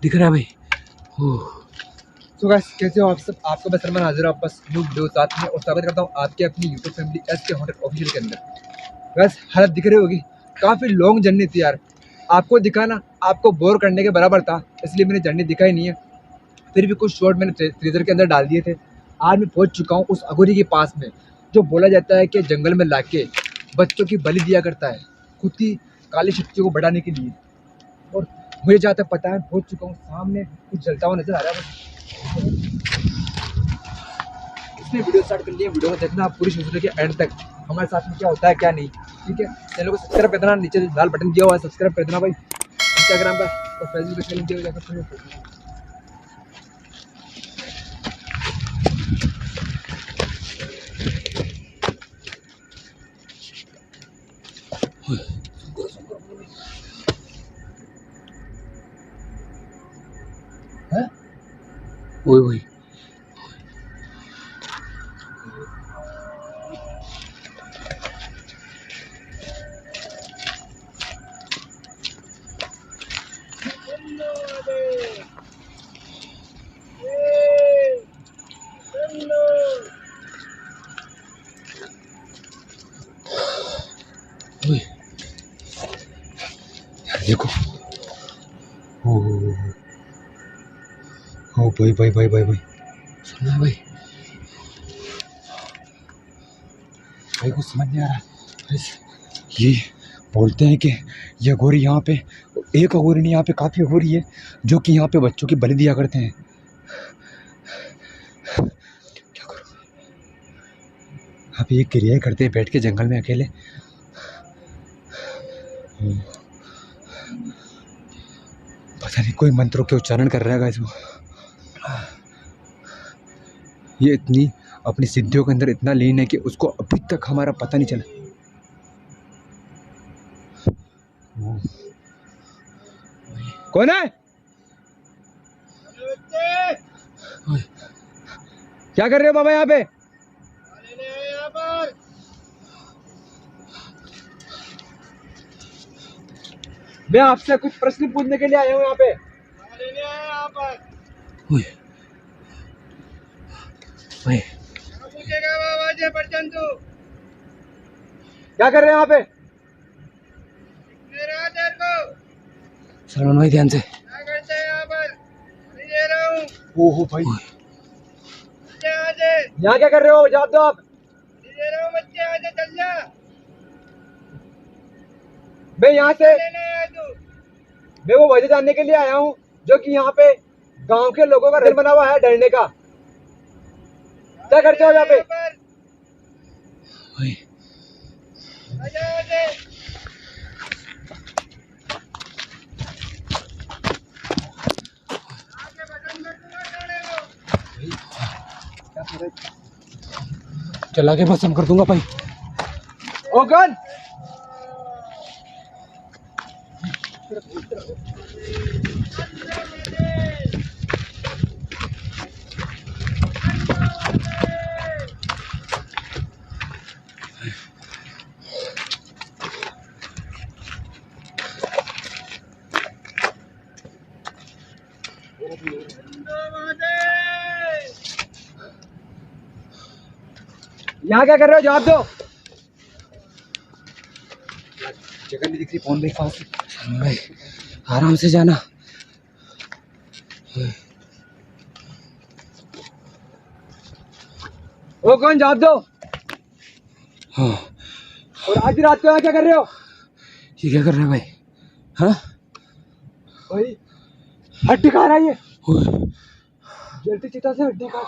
दिख रहा है भाई। तो गाइस कैसे हो आप सब? आपको मैं सलमान हाजिर हूं आपस न्यू वीडियो साथ में और स्वागत करता हूं आपके अपनी YouTube family SK hotel official के अंदर। गाइस हालत दिख रही होगी, काफ़ी लॉन्ग जर्नी थी यार। आपको दिखाना आपको बोर करने के बराबर था, इसलिए मैंने जर्नी दिखाई नहीं है। फिर भी कुछ शॉर्ट मैंने फ्रीजर के अंदर डाल दिए थे। आज मैं पहुँच चुका हूँ उस अघोरी के पास में जो बोला जाता है कि जंगल में लाके बच्चों की बलि दिया करता है खुद की काली शक्तियों को बढ़ाने के लिए। और मुझे जहाँ तक पता है पहुँच चुका हूँ, सामने कुछ जलता हुआ नजर आ रहा है। इसमें वीडियो स्टार्ट कर लिए, वीडियो को देखना आप पूरी शुरू के एंड तक, हमारे साथ में क्या होता है क्या नहीं। ठीक है, चैनल को सब्सक्राइब कर देना, नीचे लाल बटन दिया हुआ है सब्सक्राइब कर देना भाई। इंस्टाग्राम पर और फेसबुक पे लिंक दिया हुआ है। वही वही देखो। ओ भाई भाई भाई भाई भाई सुनना भाई, भाई को समझ नहीं आ रहा। ये बोलते हैं कि ये अघोरी यहाँ पे एक अघोरी नहीं, यहाँ पे काफ़ी अघोरी है जो कि यहाँ पे बच्चों की बलि दिया करते हैं। क्या करूँ, आप ये क्रियाएं करते हैं बैठ के जंगल में अकेले। पता नहीं कोई मंत्रों के उच्चारण कर रहा है गाइस वो। ये इतनी अपनी सिद्धियों के अंदर इतना लीन है कि उसको अभी तक हमारा पता नहीं चला। कौन है? क्या कर रहे हो बाबा यहाँ पे? मैं आपसे कुछ प्रश्न पूछने के लिए आया हूँ यहाँ पे। क्या कर रहे हैं यहाँ पे? सलमान भाई ध्यान से। ओहो भाई, यहाँ क्या कर रहे हो? जवाब दो आप। मैं यहाँ से मैं वो वजह जानने के लिए आया हूँ जो कि यहाँ पे गांव के लोगों का दिल बना हुआ है डरने का। क्या करते हो यहाँ पे? चला के भस्म कर दूंगा भाई। ओगन यहाँ क्या कर रहे हो? जवाब दो। जगह नहीं दिख रही, फोन देख पास। भाई आराम से जाना। ओ कौन? जवाब दो। हाँ। और आधी रात को यहाँ क्या कर रहे हो? ये क्या कर रहे हैं भाई? हाँ भाई हड्डी खा रहा है ये, जलती चिता से हड्डी खा।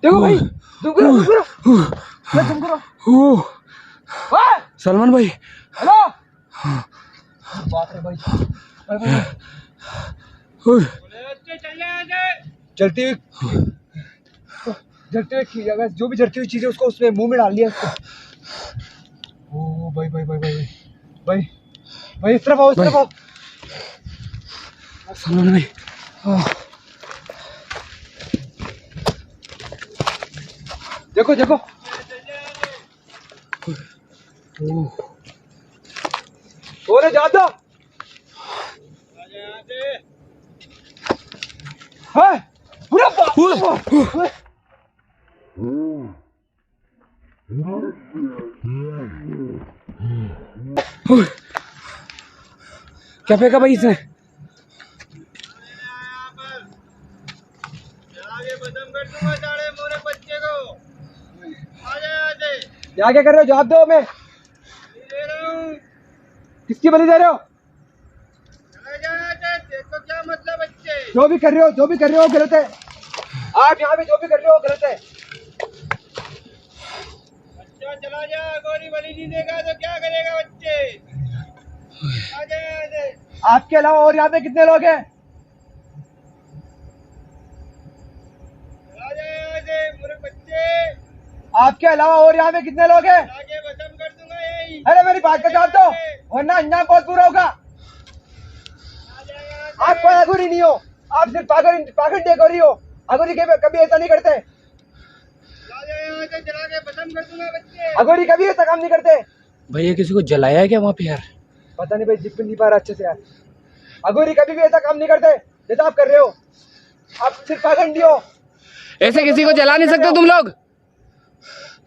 देखो भाई, तुम करो। सलमान भाई हेलो, बाप रे भाई, भाई, भाई, चलती हुई जो भी जलती हुई चीजें उसको उसमें मुंह में डाल लिया उसको। ओ भाई भाई भाई भाई भाई भाई, इस तरफ आओ, इस तरफ आओ। सलमान भाई, देखो देखो, ओरे ज्यादा है पूरा क्या फेंका भाई इसने? यहाँ क्या कर रहे हो? जवाब दो हमें। किसकी बलि दे रहे हो? तो क्या मतलब बच्चे? जो भी कर रहे हो गलत है। आप यहाँ पे जो भी कर रहे हो गलत है। बच्चा चला जा, गोरी बलि नहीं देगा तो क्या करेगा बच्चे? आ जाए यहाँ से। आपके अलावा और यहाँ पे कितने लोग हैं? चला जाए यहाँ से मूर्ख बच्चे। आपके अलावा और यहाँ पे कितने लोग हैं? आगे खत्म कर दूंगा यही। अरे मेरी बात का जवाब दो, वरना अंजाम बहुत बुरा होगा। आप कोई अघोरी नहीं हो, आप सिर्फ पाखंडी अघोरी हो। अघोरी कभी ऐसा नहीं करते। चला जाए यहाँ से, चला के खत्म कर दूंगा बच्चे। अघोरी कभी ऐसा काम नहीं करते। भैया किसी को जलाया है क्या वहाँ पे यार? पता नहीं भाई, जिप नहीं पा रहा अच्छे से यार। अघोरी कभी भी ऐसा काम नहीं करते जैसा आप कर रहे हो। आप सिर्फ पाखंडी हो। ऐसे किसी को जला नहीं सकते तुम लोग।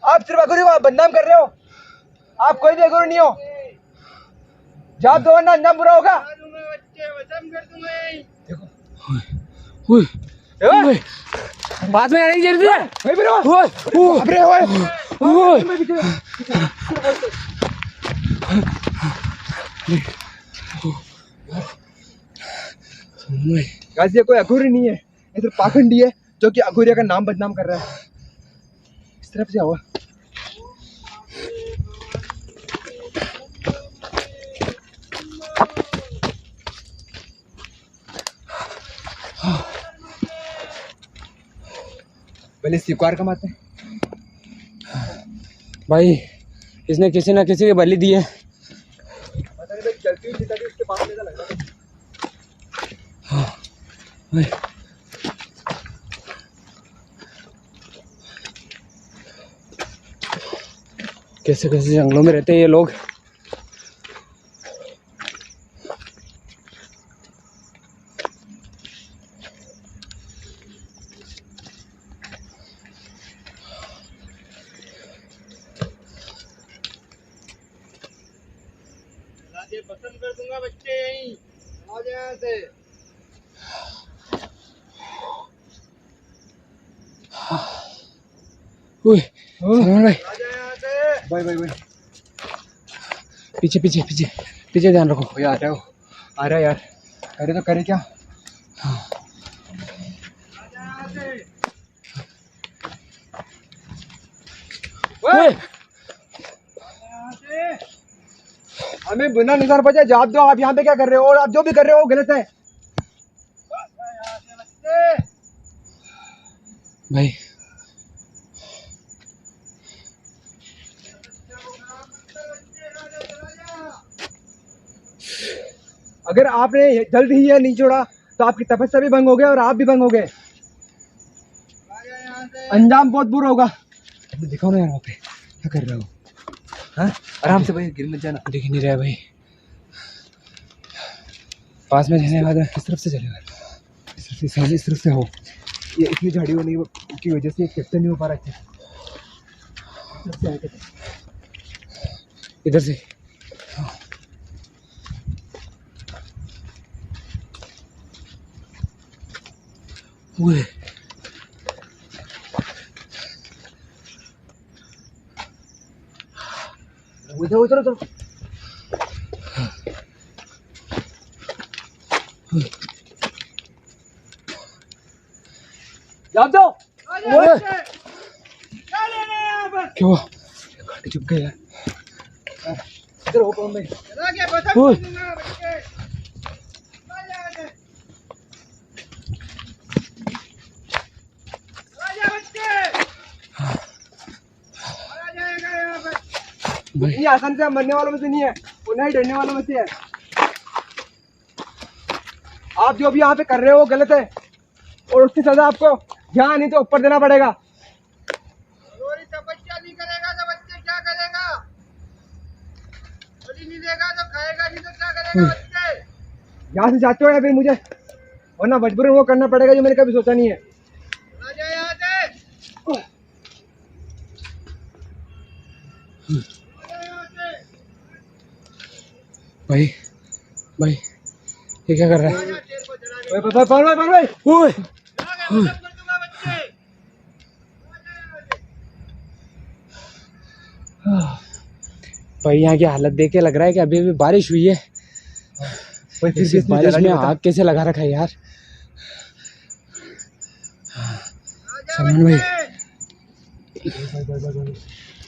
आप सिर्फ अघोरी को बदनाम कर रहे हो। आप कोई भी अघोरी नहीं हो। जवाब दो वरना अंजाम बुरा होगा। चला दूंगा बच्चे, खत्म कर दूंगा यही। पास में आने की जरूरत है। भाई मेरे अबरे गाइस, ये कोई अघोरी नहीं है, ये सिर्फ पाखंडी है जो कि अघोरिया का नाम बदनाम कर रहा है। इस तरफ से आओ। पहले स्वीकार कमाते हैं भाई, इसने किसी ना किसी की बलि दी है। पता नहीं भाई, चलती हुई सीता भी उसके पास में लग रहा है। भाई कैसे कैसे जंगलों में रहते हैं ये लोग। आगे खत्म कर दूंगा बच्चे यही। आ जाए यहाँ से। सलमान भाई, आ जाए यहाँ से। भाई भाई भाई पीछे पीछे पीछे पीछे ध्यान रखो। भाई, आ रहा है यार। करे तो करे क्या। आ जाए यहाँ से। ओए, यहाँ से। हमें बिना निशान बचे जवाब दो। आप यहाँ पे क्या कर रहे हो और आप जो भी कर रहे हो गलत है। यहाँ से बच्चे। भाई अगर आपने जल्द ही ये नहीं छोड़ा तो आपकी तपस्या भी भंग हो गई और आप भी भंग हो गए। आ जाए यहाँ से। अंजाम बहुत बुरा होगा। दिखाओ ना यार, वहाँ पे क्या कर रहे हो? हाँ, आराम से भाई, गिर मत जाना। दिख नहीं रहा भाई। पास में रहने वाला इस तरफ से चलेगा, इस तरफ से हो। ये इतनी झाड़ी होने की वजह से कैप्टन नहीं हो पा रहा है। इस तरफ से आके इधर से। ओए, उधर उधर उधर। जवाब दो। आ जाए बच्चे। क्या लेना है यहाँ पर? क्या हुआ? घाटी चुप गए यार। इधर हो पवन भाई। चला गया बस ओए। दूंगा बच्चे चला जा बच्चे आ जाएगा यहाँ पर भाई इतनी आसान से मरने वालों में से नहीं है, उन्हें डरने वालों में से है। आप जो भी यहाँ पे कर रहे हो गलत है और उसकी सजा आपको यहाँ नहीं तो ऊपर देना पड़ेगा। गोरी तपस्या नहीं करेगा तो बच्चे क्या करेगा? बलि नहीं देगा तो खाएगा नहीं तो क्या करेगा बच्चे? यहाँ से जाते हो या फिर मुझे वरना मजबूरन वो करना पड़ेगा जो मैंने कभी सोचा नहीं है। आ जाए यहाँ से आ जाए यहाँ से भाई भाई ये क्या कर रहा है? आ जा शेर को जला के पवन भाई ओए जला के खत्म कर दूंगा बच्चे आ जाए यहाँ से भाई यहाँ की हालत देख के लग रहा है कि अभी अभी बारिश हुई है। भाई फिर इस बारिश में आग कैसे लगा रखा है यार। सलमान भाई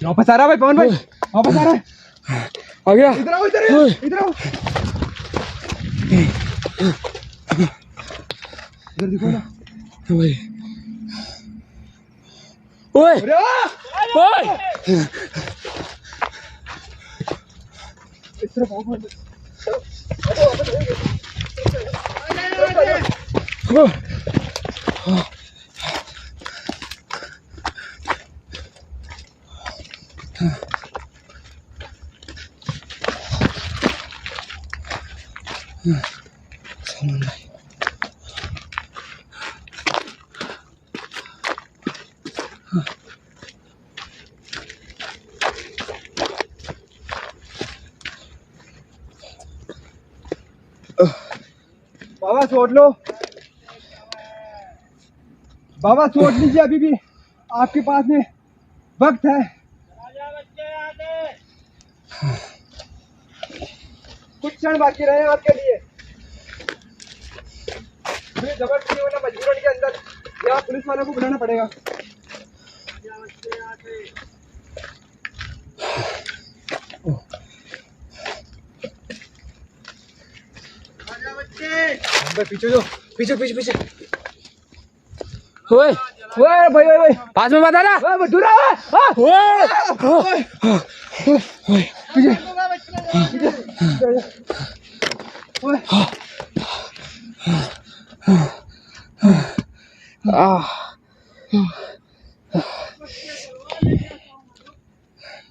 वापस आ रहा है भाई पवन भाई, वापस आ रहा है। आ गया। इधर आओ इधर ओए। इधर आओ इधर देखो ना। भाई ओए अरे आ! ओए इस तरफ आओ पवन भाई। ओए। सलमान भाई बाबा सोच लो, बाबा सोच लीजिए, अभी भी आपके पास में वक्त है। आजा बच्चे यहाँ से कुछ क्षण बाकी रहे हैं आपके लिए। मुझे जबरदस्ती होना मजबूरन के अंदर यहाँ पुलिस वालों को बुलाना पड़ेगा। आजा बच्चे यहाँ से आजा बच्चे पीछे जो पीछे पीछे पीछे ओए ओए भाई भाई भाई पास में बता ना। ओए दूर आ ओए पीछे दूंगा बच्चे ओए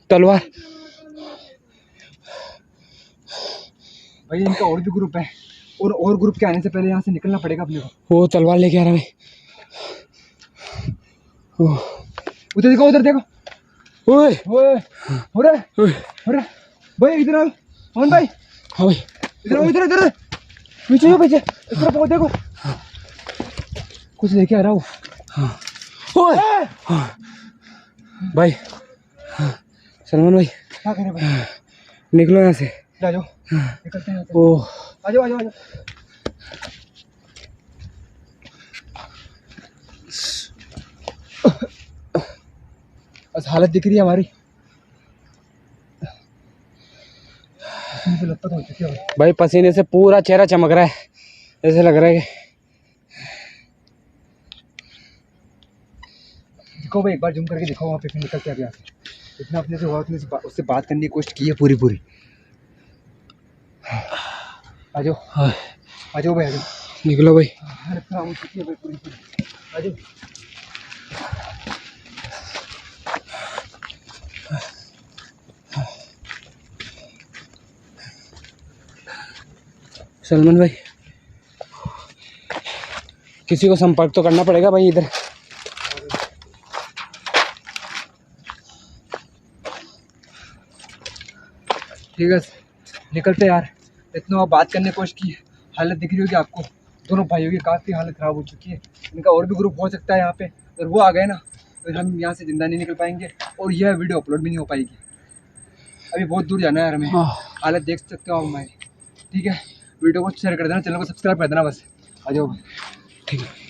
तलवार भाई इनका और भी ग्रुप है और ग्रुप के आने से पहले यहाँ से निकलना पड़ेगा अपने को। वो तलवार लेके आ रहा है। ओह, उधर देखो ओए ओए ओए अरे भाई इधर आओ मोहन भाई, हाँ भाई इधर आओ इधर पीछे हो पीछे इस तरफ आओ, देखो कुछ लेके आ रहा हूँ। ओए भाई सलमान भाई क्या करें भाई, निकलो यहाँ से। आ जाओ निकलते हैं यहाँ से। ओह आ जाओ आ जाओ आ जाओ। बस हालत दिख रही है हमारी, पसीने से लथपथ हो चुकी है भाई। भाई पसीने से पूरा चेहरा चमक रहा है, ऐसे लग रहा है कि दिखो भाई, एक बार जूम करके दिखाओ वहाँ पे, फिर निकल के आ गया। इतना अपने से हुआ उतने से उससे बात करने की कोशिश की है पूरी। आ जाओ आ जाओ भाई, आ जाओ। निकलो भाई। हालत खराब हो चुकी है भाई पूरी। आ जाओ। सलमान भाई किसी को संपर्क तो करना पड़ेगा भाई इधर। ठीक है निकलते यार, इतना बात करने की कोशिश की, हालत दिख रही होगी आपको। दोनों भाइयों की काफ़ी हालत ख़राब हो चुकी है। इनका और भी ग्रुप हो सकता है यहाँ पे, अगर वो आ गए ना तो हम यहाँ से जिंदा नहीं निकल पाएंगे और यह वीडियो अपलोड भी नहीं हो पाएगी। अभी बहुत दूर जाना है यार हमें, हालत देख सकते हो आप हमारी। ठीक है, वीडियो को शेयर कर देना, चैनल को सब्सक्राइब कर देना बस। आ जाओ भाई। ठीक है।